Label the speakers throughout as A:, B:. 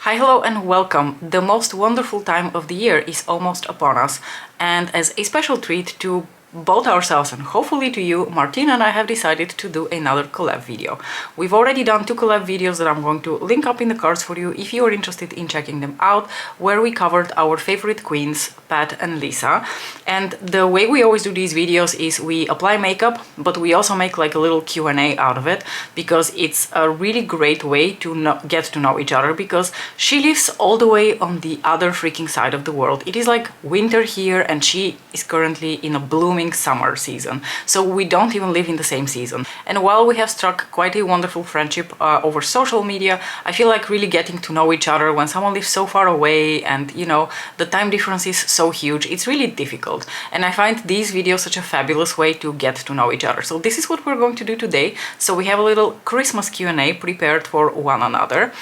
A: Hi, hello and welcome. The most wonderful time of the year is almost upon us, and as a special treat to both ourselves and hopefully to you, Martina and I have decided to do another collab video. We've already done 2 collab videos that I'm going to link up in the cards for you if you are interested in checking them out, where we covered our favorite queens, Pat and Lisa. And the way we always do these videos is we apply makeup, but we also make like a little Q&A out of it, because it's a really great way to get to know each other, because she lives all the way on the other freaking side of the world. It is like winter here and she is currently in a blooming summer season, so we don't even live in the same season. And while we have struck quite a wonderful friendship over social media, I feel like really getting to know each other when someone lives so far away and, you know, the time difference is so huge, it's really difficult. And I find these videos such a fabulous way to get to know each other. So this is what we're going to do today. So we have a little Christmas Q&A prepared for one another.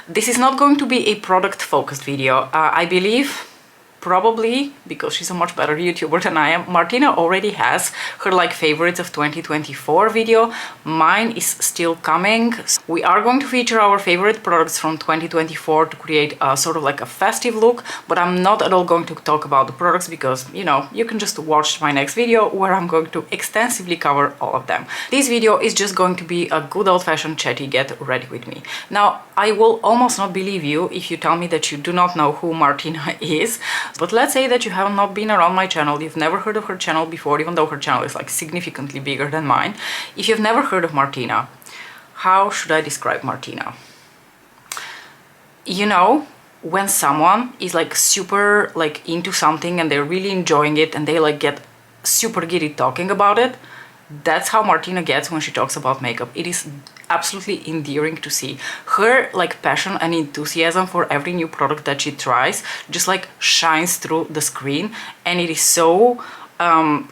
A: This is not going to be a product focused video. I believe, probably because she's a much better YouTuber than I am, Martina already has her like favorites of 2024 video. Mine is still coming. We are going to feature our favorite products from 2024 to create a sort of like a festive look, but I'm not at all going to talk about the products because, you know, you can just watch my next video where I'm going to extensively cover all of them. This video is just going to be a good old-fashioned chatty get ready with me. Now, I will almost not believe you if you tell me that you do not know who Martina is. But let's say that you have not been around my channel, you've never heard of her channel before, even though her channel is like significantly bigger than mine. If you've never heard of Martina, how should I describe Martina? You know, when someone is like super like into something and they're really enjoying it and they like get super giddy talking about it, that's how Martina gets when she talks about makeup. It is absolutely endearing to see. Her like passion and enthusiasm for every new product that she tries just like shines through the screen, and it is so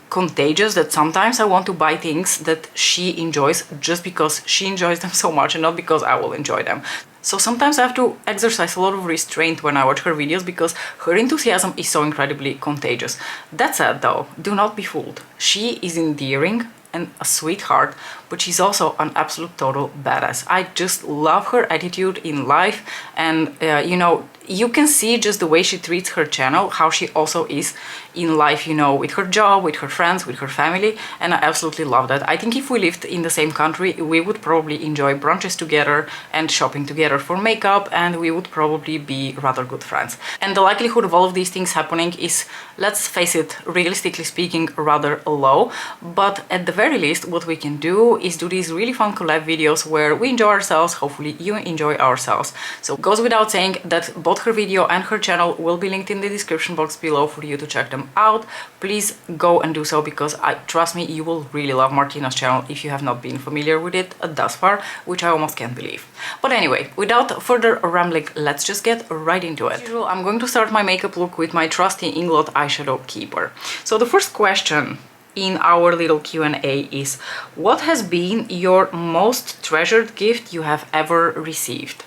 A: contagious that sometimes I want to buy things that she enjoys just because she enjoys them so much and not because I will enjoy them. So sometimes I have to exercise a lot of restraint when I watch her videos because her enthusiasm is so incredibly contagious. That said though, do not be fooled. She is endearing and a sweetheart, but she's also an absolute total badass. I just love her attitude in life, and you know, you can see just the way she treats her channel, how she also is in life, you know, with her job, with her friends, with her family, and I absolutely love that. I think if we lived in the same country, we would probably enjoy brunches together and shopping together for makeup, and we would probably be rather good friends. And the likelihood of all of these things happening is, let's face it, realistically speaking, rather low, but at the very least, what we can do is do these really fun collab videos where we enjoy ourselves, hopefully you enjoy ourselves. So it goes without saying that both her video and her channel will be linked in the description box below for you to check them out. Please go and do so, because trust me, you will really love Martina's channel if you have not been familiar with it thus far, which I almost can't believe. But anyway, without further rambling, let's just get right into it. As usual, I'm going to start my makeup look with my trusty Inglot eyeshadow keeper. So the first question in our little Q&A is, what has been your most treasured gift you have ever received?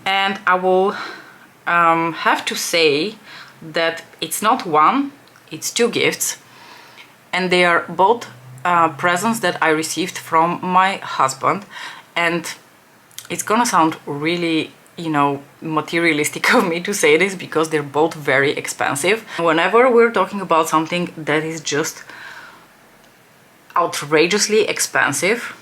A: And I will have to say that it's not one, it's 2 gifts, and they are both presents that I received from my husband. And it's gonna sound really, you know, materialistic of me to say this because they're both very expensive. Whenever we're talking about something that is just outrageously expensive,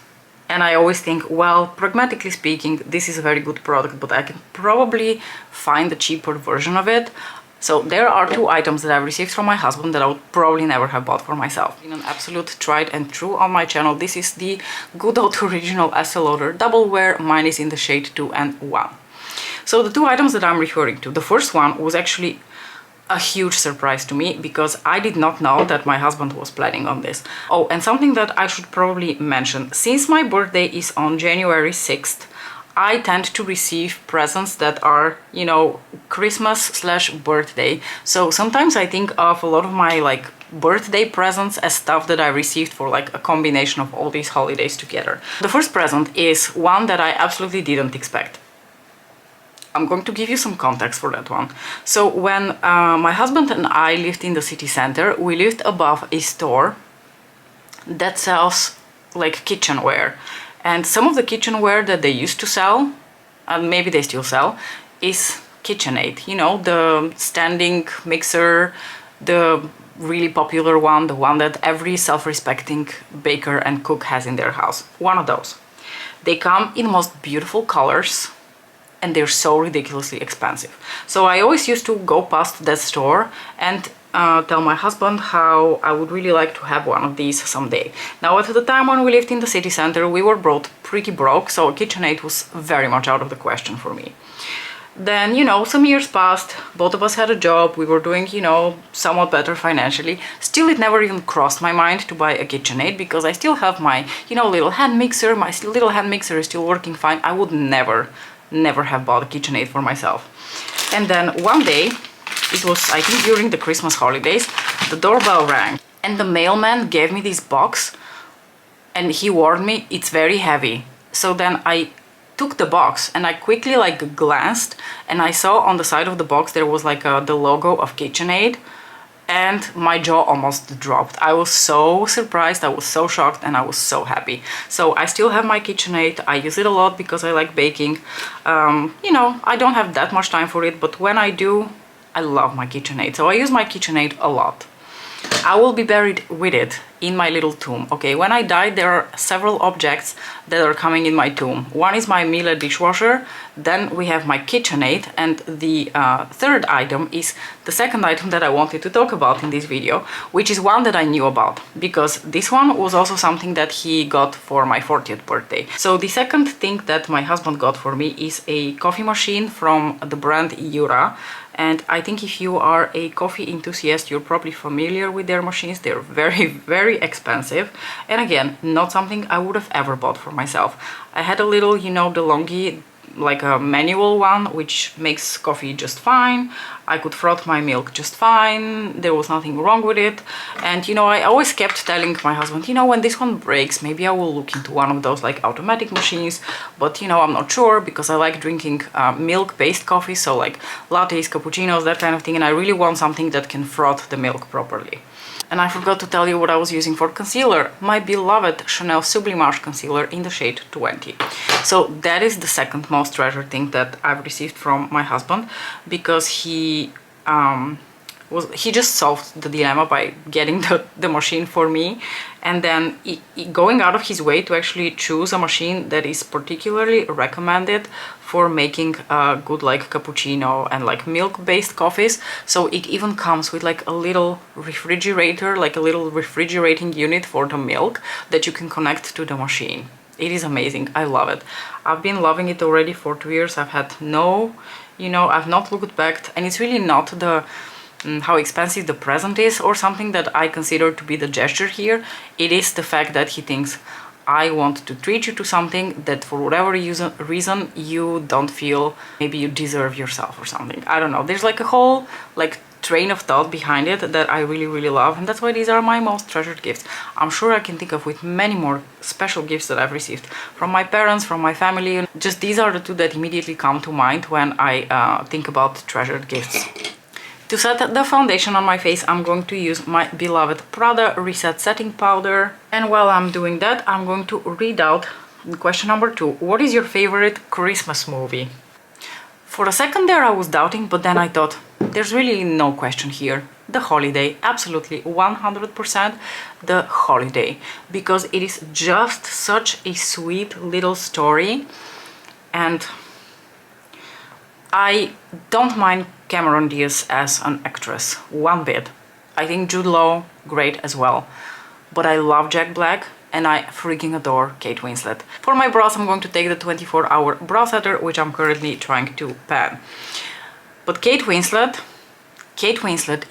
A: and I always think, well, pragmatically speaking, this is a very good product, but I can probably find a cheaper version of it. So there are 2 items that I've received from my husband that I would probably never have bought for myself. In an absolute tried and true on my channel, this is the good old original Estee Lauder Double Wear. Mine is in the shade 2 and 1. So the 2 items that I'm referring to, the first one was actually a huge surprise to me because I did not know that my husband was planning on this. Oh, and something that I should probably mention, since my birthday is on January 6th, I tend to receive presents that are, you know, Christmas/birthday. So sometimes I think of a lot of my like birthday presents as stuff that I received for like a combination of all these holidays together. The first present is one that I absolutely didn't expect. I'm going to give you some context for that one. So when my husband and I lived in the city center, we lived above a store that sells like kitchenware. And some of the kitchenware that they used to sell, and maybe they still sell, is KitchenAid. You know, the standing mixer, the really popular one, the one that every self-respecting baker and cook has in their house. One of those. They come in the most beautiful colors and they're so ridiculously expensive. So I always used to go past that store and tell my husband how I would really like to have one of these someday. Now, at the time when we lived in the city center, we were both pretty broke, so KitchenAid was very much out of the question for me. Then, you know, some years passed, both of us had a job, we were doing, you know, somewhat better financially. Still, it never even crossed my mind to buy a KitchenAid because I still have my, you know, little hand mixer. My little hand mixer is still working fine. I would never have bought a KitchenAid for myself. And then one day, it was, I think, during the Christmas holidays, the doorbell rang and the mailman gave me this box and he warned me it's very heavy. So then I took the box and I quickly like glanced and I saw on the side of the box there was like the logo of KitchenAid, and my jaw almost dropped. I was so surprised, I was so shocked, and I was so happy. So I still have my KitchenAid. I use it a lot because I like baking. You know, I don't have that much time for it, but when I do, I love my KitchenAid. So I use my KitchenAid a lot. I will be buried with it in my little tomb. Okay, when I die, there are several objects that are coming in my tomb. One is my Miele dishwasher, then we have my KitchenAid, and the third item is the second item that I wanted to talk about in this video, which is one that I knew about, because this one was also something that he got for my 40th birthday. So the second thing that my husband got for me is a coffee machine from the brand Jura. And I think if you are a coffee enthusiast, you're probably familiar with their machines. They're very expensive. And again, not something I would have ever bought for myself. I had a little, you know, DeLonghi, like a manual one, which makes coffee just fine. I could froth my milk just fine. There was nothing wrong with it. And, you know, I always kept telling my husband, you know, when this one breaks, maybe I will look into one of those like automatic machines. But, you know, I'm not sure because I like drinking milk-based coffee. So like lattes, cappuccinos, that kind of thing. And I really want something that can froth the milk properly. And I forgot to tell you what I was using for concealer. My beloved Chanel Sublimage concealer in the shade 20. So that is the second most treasured thing that I've received from my husband, because he just solved the dilemma by getting the machine for me, and then going out of his way to actually choose a machine that is particularly recommended for making a good like cappuccino and like milk-based coffees. So it even comes with like a little refrigerator, like a little refrigerating unit for the milk that you can connect to the machine. It is amazing. I love it. I've been loving it already for 2 years. I've had no, you know, I've not looked back, and it's really not the how expensive the present is or something that I consider to be the gesture here. It is the fact that he thinks, I want to treat you to something that for whatever reason you don't feel maybe you deserve yourself or something. I don't know. There's like a whole like train of thought behind it that I really love, and that's why these are my most treasured gifts. I'm sure I can think of with many more special gifts that I've received from my parents, from my family. Just these are the two that immediately come to mind when I think about treasured gifts. To set the foundation on my face, I'm going to use my beloved Prada Reset Setting Powder. And while I'm doing that, I'm going to read out question number 2. What is your favorite Christmas movie? For a second there I was doubting, but then I thought, there's really no question here. The Holiday, absolutely 100% The Holiday. Because it is just such a sweet little story. And I don't mind Cameron Diaz as an actress one bit. I think Jude Law, great as well. But I love Jack Black and I freaking adore Kate Winslet. For my brows, I'm going to take the 24-hour brow setter, which I'm currently trying to pan. But Kate Winslet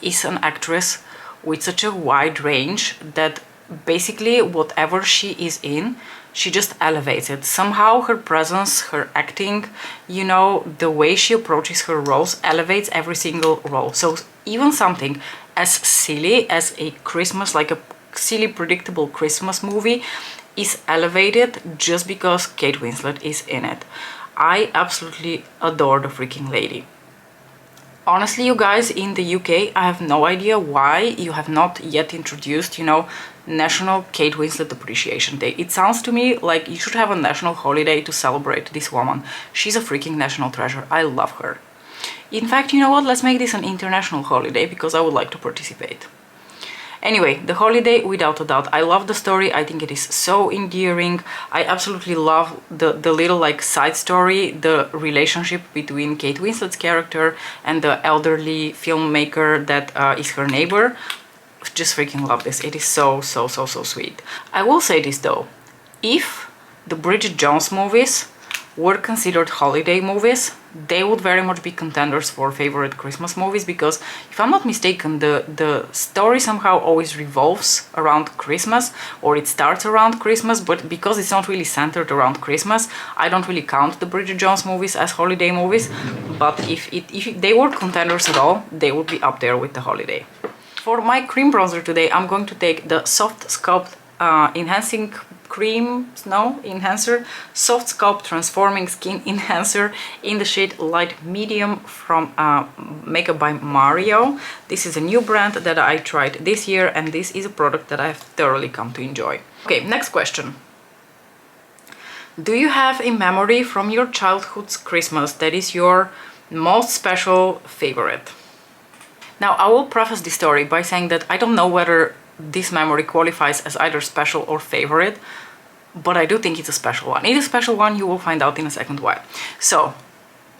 A: is an actress with such a wide range that basically whatever she is in, she just elevates it. Somehow her presence, her acting, you know, the way she approaches her roles elevates every single role. So even something as silly as a Christmas, like a silly predictable Christmas movie, is elevated just because Kate Winslet is in it. I absolutely adore the freaking lady. Honestly, you guys, in the UK, I have no idea why you have not yet introduced, National Kate Winslet Appreciation Day. It sounds to me like you should have a national holiday to celebrate this woman. She's a freaking national treasure. I love her. In fact, you know what? Let's make this an international holiday because I would like to participate. Anyway, the holiday, without a doubt, I love the story. I think it is so endearing. I absolutely love the little like side story, the relationship between Kate Winslet's character and the elderly filmmaker that is her neighbor. Just freaking love this. It is so sweet. I will say this though, if the Bridget Jones movies were considered holiday movies, they would very much be contenders for favorite Christmas movies, because if I'm not mistaken, the story somehow always revolves around Christmas, or it starts around Christmas, but because it's not really centered around Christmas, I don't really count the Bridget Jones movies as holiday movies. But if they were contenders at all, they would be up there with the holiday. For my cream bronzer today, I'm going to take the Soft Sculpt Enhancing Cream Snow Enhancer, Soft Sculpt Transforming Skin Enhancer in the shade Light Medium from Makeup by Mario. This is a new brand that I tried this year, and this is a product that I have thoroughly come to enjoy. Okay, next question. Do you have a memory from your childhood's Christmas that is your most special favorite? Now, I will preface this story by saying that I don't know whether this memory qualifies as either special or favorite, but I do think it's a special one. It is a special one, you will find out in a second why. So,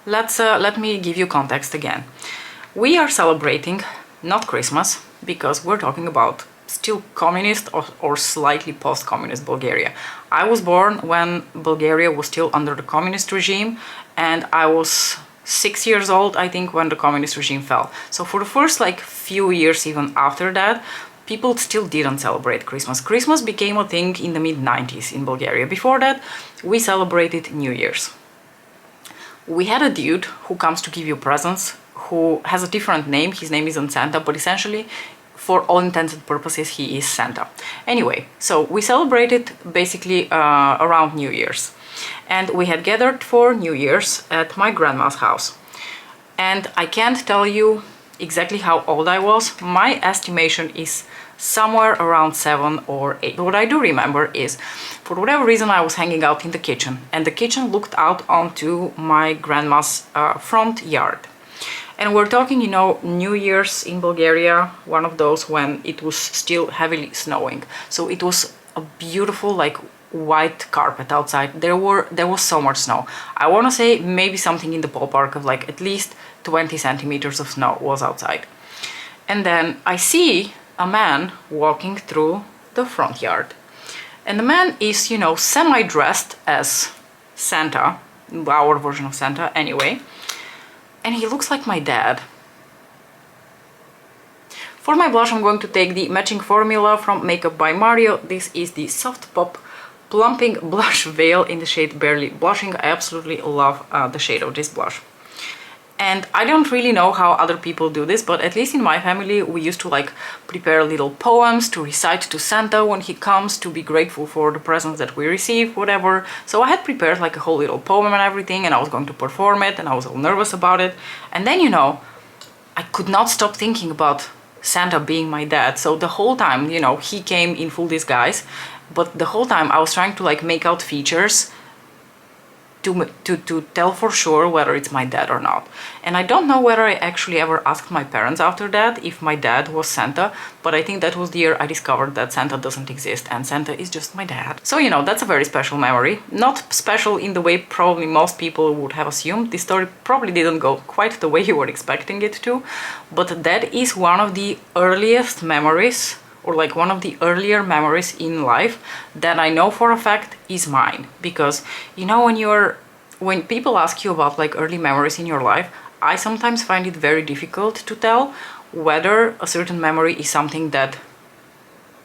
A: let me give you context again. We are celebrating not Christmas, because we're talking about still communist or slightly post-communist Bulgaria. I was born when Bulgaria was still under the communist regime, and I was 6 years old, I think, when the communist regime fell. So for the first like few years even after that, people still didn't celebrate Christmas. Christmas became a thing in the mid-90s in Bulgaria. Before that, we celebrated New Year's. We had a dude who comes to give you presents, who has a different name. His name isn't Santa, but essentially, for all intents and purposes, he is Santa. Anyway, so we celebrated basically around New Year's. And we had gathered for New Year's at my grandma's house. And I can't tell you exactly how old I was. My estimation is somewhere around 7 or 8. What I do remember is, for whatever reason, I was hanging out in the kitchen, and the kitchen looked out onto my grandma's front yard. And we're talking, New Year's in Bulgaria, one of those when it was still heavily snowing. So it was a beautiful, like, white carpet outside. There was so much snow. I want to say maybe something in the ballpark of like at least 20 centimeters of snow was outside. And then I see a man walking through the front yard. And the man is, semi-dressed as Santa, our version of Santa anyway. And he looks like my dad. For my blush, I'm going to take the matching formula from Makeup by Mario. This is the Soft Pop Plumping Blush Veil in the shade Barely Blushing. I absolutely love the shade of this blush. And I don't really know how other people do this, but at least in my family, we used to like prepare little poems to recite to Santa when he comes, to be grateful for the presents that we receive, whatever. So I had prepared like a whole little poem and everything, and I was going to perform it, and I was all nervous about it. And then, I could not stop thinking about Santa being my dad. So the whole time, he came in full disguise, but the whole time I was trying to like make out features to tell for sure whether it's my dad or not. And I don't know whether I actually ever asked my parents after that if my dad was Santa, but I think that was the year I discovered that Santa doesn't exist and Santa is just my dad. So, that's a very special memory. Not special in the way probably most people would have assumed. This story probably didn't go quite the way you were expecting it to, but that is one of the earliest memories, or like one of the earlier memories in life that I know for a fact is mine. Because, when people ask you about like early memories in your life, I sometimes find it very difficult to tell whether a certain memory is something that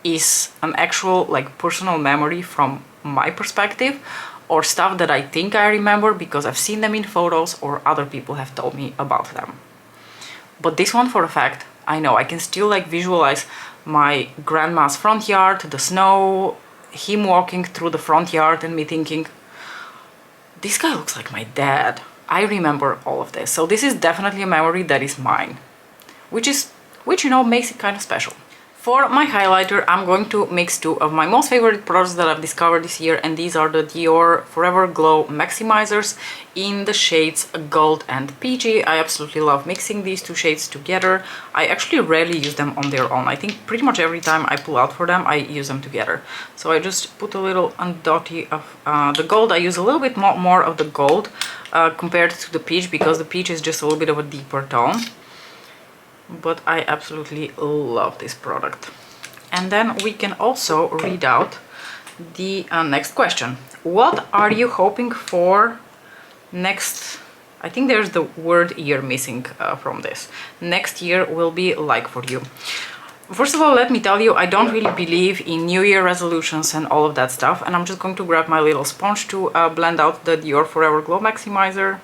A: is an actual like personal memory from my perspective, or stuff that I think I remember because I've seen them in photos or other people have told me about them. But this one for a fact, I know. I can still like visualize my grandma's front yard, the snow, him walking through the front yard, and me thinking, this guy looks like my dad. I remember all of this. So this is definitely a memory that is mine, which you know, makes it kind of special. For my highlighter, I'm going to mix two of my most favorite products that I've discovered this year, and these are the Dior Forever Glow Maximizers in the shades Gold and Peachy. I absolutely love mixing these two shades together. I actually rarely use them on their own. I think pretty much every time I pull out for them, I use them together. So I just put a little dotty of the gold. I use a little bit more of the gold compared to the peach, because the peach is just a little bit of a deeper tone. But I absolutely love this product. And then we can also read out the next question. What are you hoping for next? I think there's the word year missing from this. Next year will be like for you. First of all, let me tell you, I don't really believe in New Year resolutions and all of that stuff. And I'm just going to grab my little sponge to blend out the Dior Forever Glow Maximizer.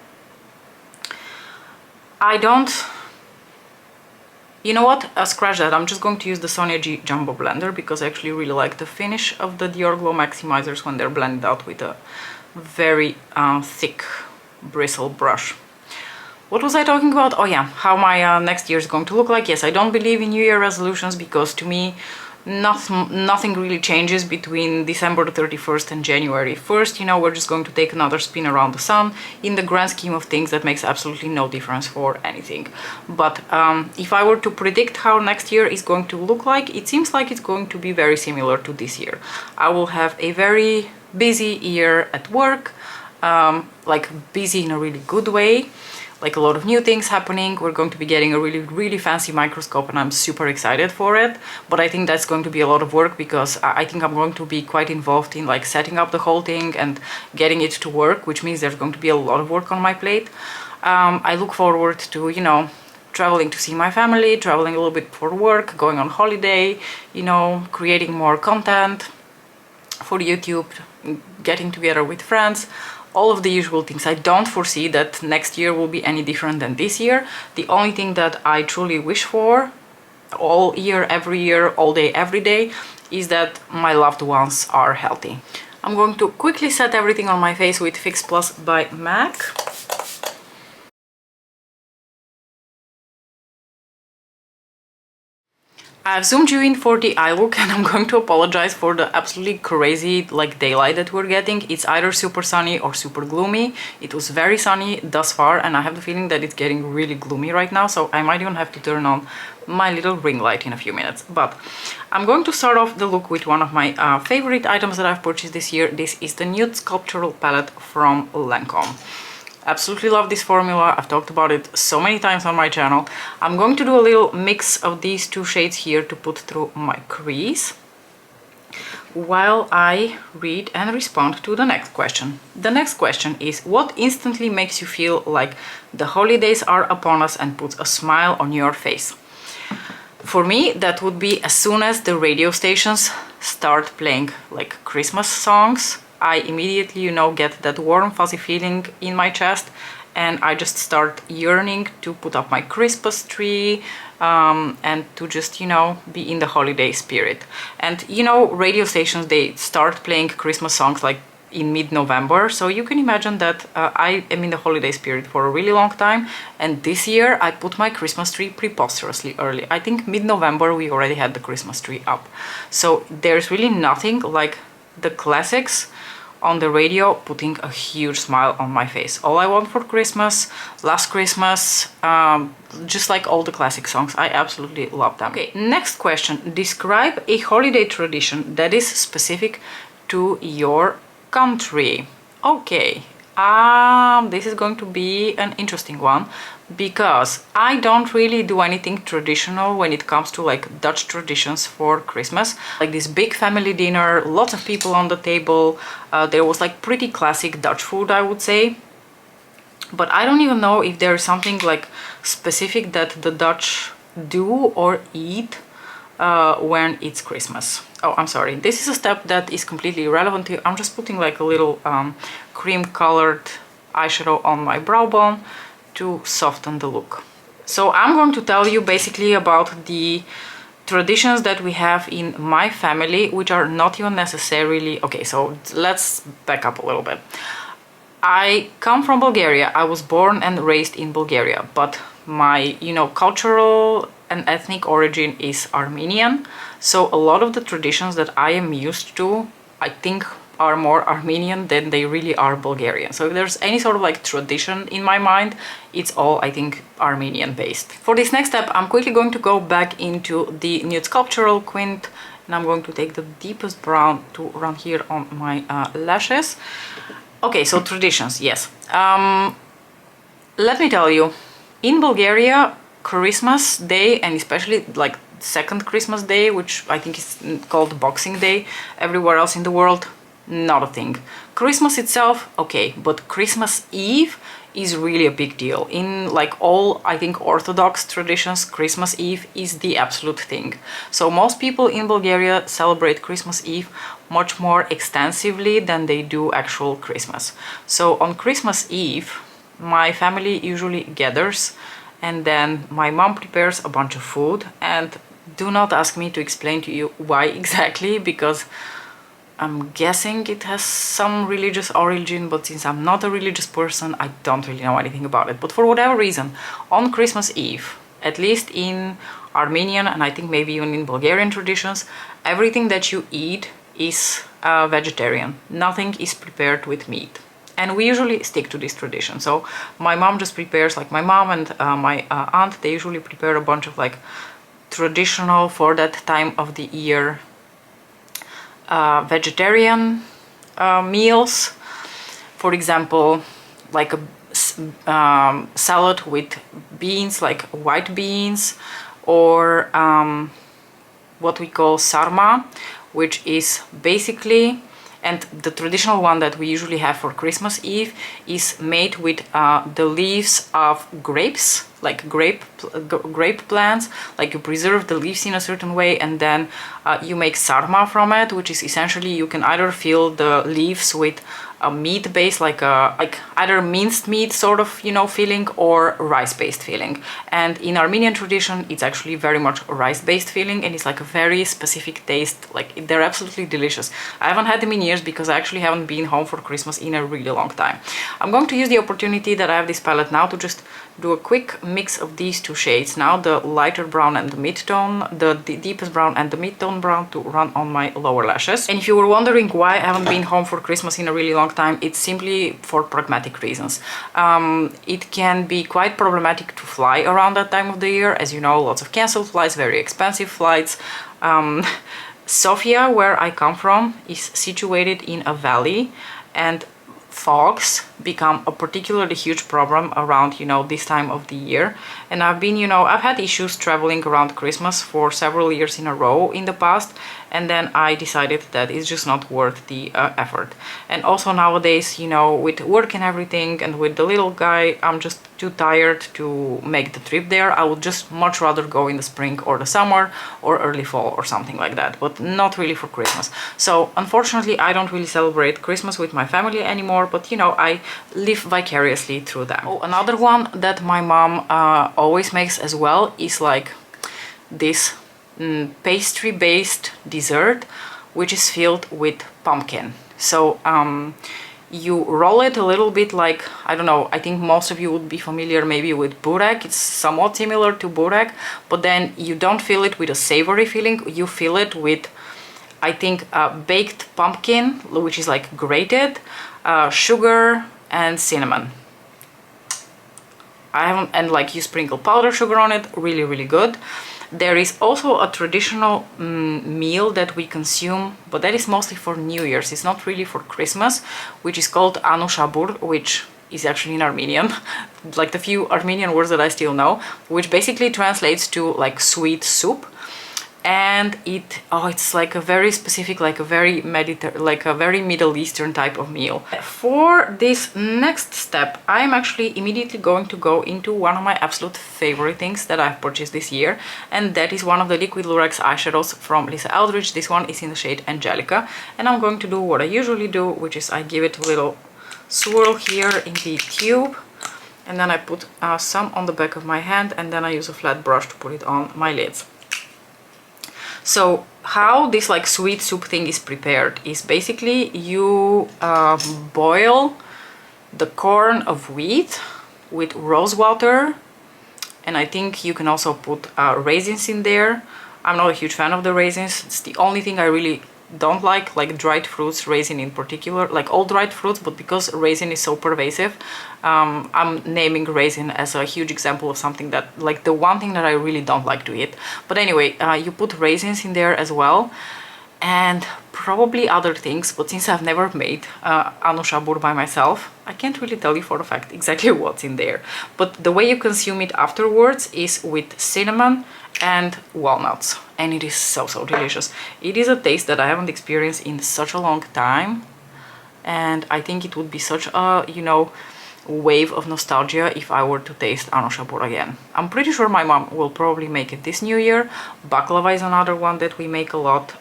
A: You know what? Scratch that. I'm just going to use the Sonia G Jumbo Blender, because I actually really like the finish of the Dior Glow Maximizers when they're blended out with a very thick bristle brush. What was I talking about? Oh yeah, how my next year is going to look like. Yes, I don't believe in New Year resolutions, because to me, nothing really changes between December the 31st and January 1st. You know, we're just going to take another spin around the sun. In the grand scheme of things, that makes absolutely no difference for anything. But if I were to predict how next year is going to look like, it seems like it's going to be very similar to this year. I will have a very busy year at work, like busy in a really good way. Like a lot of new things happening. We're going to be getting a really fancy microscope, and I'm super excited for it. But I think that's going to be a lot of work, because I think I'm going to be quite involved in like setting up the whole thing and getting it to work, which means there's going to be a lot of work on my plate. I look forward to, you know, traveling to see my family, traveling a little bit for work, going on holiday, you know, creating more content for YouTube, getting together with friends. All of the usual things. I don't foresee that next year will be any different than this year. The only thing that I truly wish for all year, every year, all day, every day, is that my loved ones are healthy. I'm going to quickly set everything on my face with Fix Plus by MAC. I've zoomed you in for the eye look, and I'm going to apologize for the absolutely crazy like daylight that we're getting. It's either super sunny or super gloomy. It was very sunny thus far, and I have the feeling that it's getting really gloomy right now, so I might even have to turn on my little ring light in a few minutes. But I'm going to start off the look with one of my favorite items that I've purchased this year. This is the Nude Sculptural Palette from Lancome. Absolutely love this formula. I've talked about it so many times on my channel. I'm going to do a little mix of these two shades here to put through my crease, while I read and respond to the next question. The next question is, what instantly makes you feel like the holidays are upon us and puts a smile on your face? For me, that would be as soon as the radio stations start playing like Christmas songs. I immediately, you know, get that warm fuzzy feeling in my chest, and I just start yearning to put up my Christmas tree and to just, you know, be in the holiday spirit. And you know, radio stations, they start playing Christmas songs like in mid-November, so you can imagine that I am in the holiday spirit for a really long time. And this year I put my Christmas tree preposterously early. I think mid-November we already had the Christmas tree up. So there's really nothing like the classics on the radio putting a huge smile on my face. All I Want for Christmas, Last Christmas, just like all the classic songs. I absolutely love them. Okay, next question. Describe a holiday tradition that is specific to your country. Okay, this is going to be an interesting one, because I don't really do anything traditional when it comes to like Dutch traditions for Christmas. Like this big family dinner, lots of people on the table. There was like pretty classic Dutch food, I would say. But I don't even know if there is something like specific that the Dutch do or eat when it's Christmas. Oh, I'm sorry. This is a step that is completely irrelevant here. I'm just putting like a little cream colored eyeshadow on my brow bone to soften the look. So I'm going to tell you basically about the traditions that we have in my family, which are not even necessarily... Okay, so let's back up a little bit. I come from Bulgaria. I was born and raised in Bulgaria, but my, cultural and ethnic origin is Armenian. So a lot of the traditions that I am used to, I think, are more Armenian than they really are Bulgarian. So if there's any sort of like tradition in my mind, it's all, I think, Armenian based. For this next step, I'm quickly going to go back into the nude sculptural quint, and I'm going to take the deepest brown to run here on my lashes. Okay, so traditions, yes. Let me tell you, in Bulgaria, Christmas Day, and especially like second Christmas Day, which I think is called Boxing Day, everywhere else in the world, not a thing. Christmas itself, okay, but Christmas Eve is really a big deal. In like all, I think, Orthodox traditions, Christmas Eve is the absolute thing. So most people in Bulgaria celebrate Christmas Eve much more extensively than they do actual Christmas. So on Christmas Eve, my family usually gathers, and then my mom prepares a bunch of food, and do not ask me to explain to you why exactly, because I'm guessing it has some religious origin, but since I'm not a religious person, I don't really know anything about it. But for whatever reason, on Christmas Eve, at least in Armenian and I think maybe even in Bulgarian traditions, everything that you eat is vegetarian. Nothing is prepared with meat. And we usually stick to this tradition. So my mom just prepares, like my mom and my aunt, they usually prepare a bunch of like traditional for that time of the year vegetarian meals. For example, like a salad with beans, like white beans, or what we call sarma, which is basically, and the traditional one that we usually have for Christmas Eve is made with the leaves of grapes, like grape plants. Like you preserve the leaves in a certain way, and then you make sarma from it, which is essentially you can either fill the leaves with a meat base, like either minced meat sort of, filling, or rice-based filling. And in Armenian tradition, it's actually very much rice-based filling, and it's like a very specific taste. Like they're absolutely delicious. I haven't had them in years because I actually haven't been home for Christmas in a really long time. I'm going to use the opportunity that I have this palette now to just do a quick mix of these two shades now, the lighter brown and the mid-tone, the deepest brown and the mid-tone brown, to run on my lower lashes. And if you were wondering why I haven't been home for Christmas in a really long time, it's simply for pragmatic reasons. It can be quite problematic to fly around that time of the year. As you know, lots of canceled flights, very expensive flights. Sofia, where I come from, is situated in a valley, and fogs become a particularly huge problem around, this time of the year. And I've been, I've had issues traveling around Christmas for several years in a row in the past, and then I decided that it's just not worth the effort. And also nowadays, with work and everything, and with the little guy, I'm just too tired to make the trip there. I would just much rather go in the spring or the summer or early fall or something like that, but not really for Christmas. So unfortunately, I don't really celebrate Christmas with my family anymore, but I live vicariously through them. Oh, another one that my mom always makes as well is like this pastry-based dessert, which is filled with pumpkin. So you roll it a little bit like, I don't know, I think most of you would be familiar maybe with burek. It's somewhat similar to burek, but then you don't fill it with a savory filling. You fill it with, I think, baked pumpkin, which is like grated, sugar and cinnamon. And like you sprinkle powdered sugar on it, really, really good. There is also a traditional meal that we consume, but that is mostly for New Year's. It's not really for Christmas, which is called anu shabur, which is actually in Armenian, like the few Armenian words that I still know, which basically translates to like sweet soup. And it's like a very specific, like a very Middle Eastern type of meal. For this next step, I'm actually immediately going to go into one of my absolute favorite things that I've purchased this year, and that is one of the liquid lurex eyeshadows from Lisa Eldridge. This one is in the shade Angelica, and I'm going to do what I usually do, which is I give it a little swirl here in the tube, and then I put some on the back of my hand, and then I use a flat brush to put it on my lids. So how this like sweet soup thing is prepared is basically you boil the corn of wheat with rose water, and I think you can also put raisins in there. I'm not a huge fan of the raisins. It's the only thing I really don't like dried fruits, raisin in particular, like all dried fruits, but because raisin is so pervasive, I'm naming raisin as a huge example of something that, like, the one thing that I really don't like to eat. But anyway, you put raisins in there as well, and probably other things, but since I've never made anushabur by myself, I can't really tell you for a fact exactly what's in there. But the way you consume it afterwards is with cinnamon and walnuts, and it is so delicious. It is a taste that I haven't experienced in such a long time, and I think it would be such a, you know, wave of nostalgia if I were to taste anushabur again. I'm pretty sure my mom will probably make it this New Year. Baklava is another one that we make a lot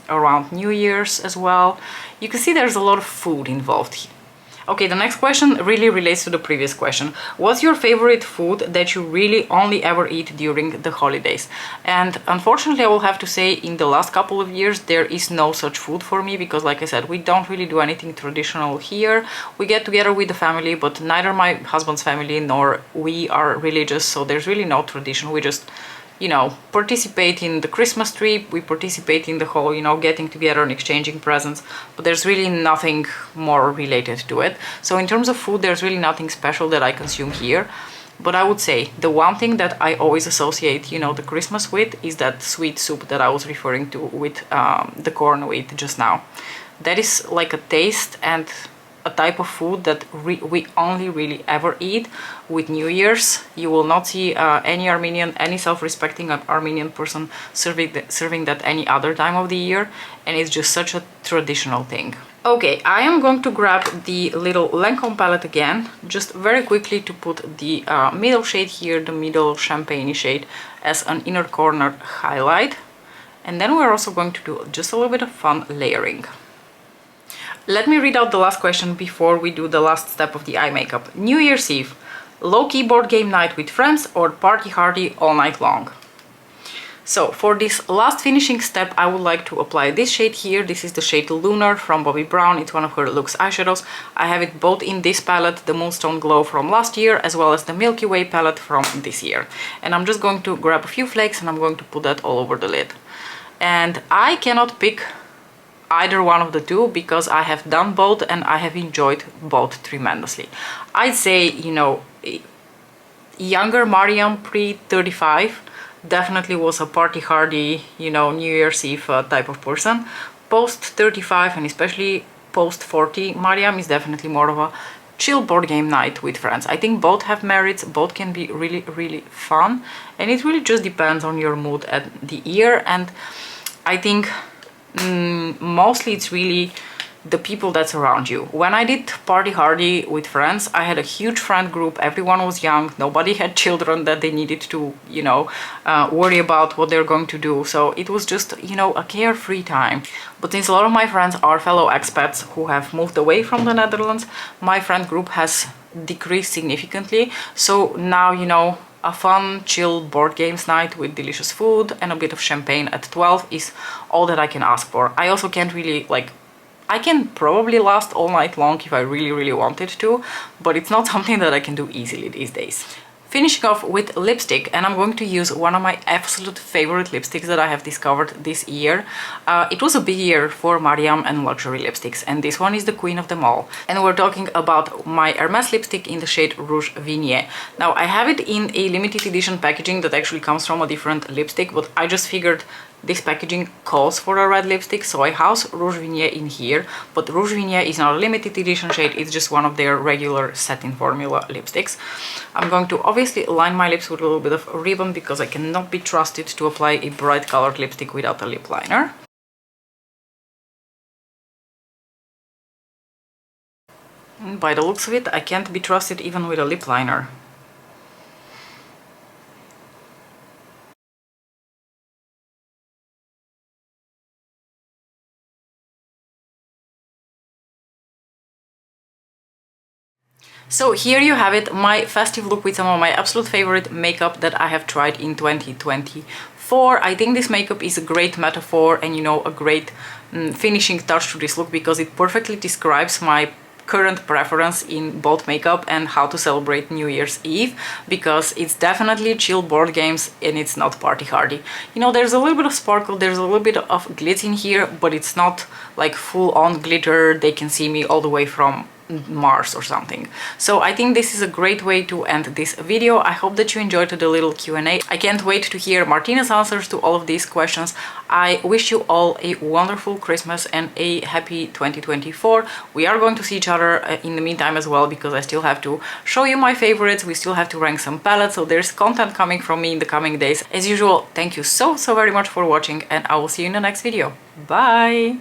A: around New Year's as well. You can see there's a lot of food involved here. Okay, the next question really relates to the previous question. What's your favorite food that you really only ever eat during the holidays? And unfortunately, I will have to say in the last couple of years, there is no such food for me because, like I said, we don't really do anything traditional here. We get together with the family, but neither my husband's family nor we are religious, so there's really no tradition. We just, you know, participate in the Christmas tree, we participate in the whole, you know, getting together and exchanging presents, but there's really nothing more related to it. So in terms of food, there's really nothing special that I consume here. But I would say the one thing that I always associate, you know, the Christmas with is that sweet soup that I was referring to with the corn with just now. That is like a taste and a type of food that we only really ever eat with New Year's. You will not see any self-respecting Armenian person serving that any other time of the year, and it's just such a traditional thing. Okay, I am going to grab the little Lancome palette again, just very quickly to put the middle shade here, the middle champagne shade, as an inner corner highlight. And then we're also going to do just a little bit of fun layering. Let me read out the last question before we do the last step of the eye makeup. New Year's Eve, low-key board game night with friends or party hardy all night long? So for this last finishing step, I would like to apply this shade here. This is the shade Lunar from Bobbi Brown. It's one of her Luxe eyeshadows. I have it both in this palette, the Moonstone Glow from last year, as well as the Milky Way palette from this year. And I'm just going to grab a few flakes and I'm going to put that all over the lid. And I cannot pick either one of the two because I have done both and I have enjoyed both tremendously. I'd say, you know, younger Mariam pre-35 definitely was a party hardy, you know, New Year's Eve type of person. Post-35 and especially post-40, Mariam is definitely more of a chill board game night with friends. I think both have merits, both can be really fun, and it really just depends on your mood at the year. And I think mostly it's really the people that's around you. When I did party hardy with friends, I had a huge friend group. Everyone was young, nobody had children that they needed to, you know, worry about what they're going to do. So it was just, you know, a carefree time. But since a lot of my friends are fellow expats who have moved away from the Netherlands, my friend group has decreased significantly. So now, you know, a fun, chill board games night with delicious food and a bit of champagne at 12 is all that I can ask for. I also can't really, like, I can probably last all night long if I really wanted to, but it's not something that I can do easily these days. Finishing off with lipstick, and I'm going to use one of my absolute favorite lipsticks that I have discovered this year. It was a big year for Mariam and luxury lipsticks, and this one is the queen of them all. And we're talking about my Hermes lipstick in the shade Rouge Vignette. Now, I have it in a limited edition packaging that actually comes from a different lipstick, but I just figured this packaging calls for a red lipstick, so I house Rouge Vignette in here. But Rouge Vignette is not a limited edition shade, it's just one of their regular satin formula lipsticks. I'm going to obviously line my lips with a little bit of ribbon because I cannot be trusted to apply a bright colored lipstick without a lip liner. And by the looks of it, I can't be trusted even with a lip liner. So here you have it, my festive look with some of my absolute favorite makeup that I have tried in 2024. I think this makeup is a great metaphor and, you know, a great finishing touch to this look because it perfectly describes my current preference in both makeup and how to celebrate New Year's Eve, because it's definitely chill board games and it's not party hardy. You know, there's a little bit of sparkle, there's a little bit of glitz in here, but it's not like full on glitter. They can see me all the way from Mars or something. So I think this is a great way to end this video. I hope that you enjoyed the little Q&A. I can't wait to hear Martina's answers to all of these questions. I wish you all a wonderful Christmas and a happy 2024. We are going to see each other in the meantime as well, because I still have to show you my favorites. We still have to rank some palettes, so there's content coming from me in the coming days. As usual, thank you so very much for watching, and I will see you in the next video. Bye!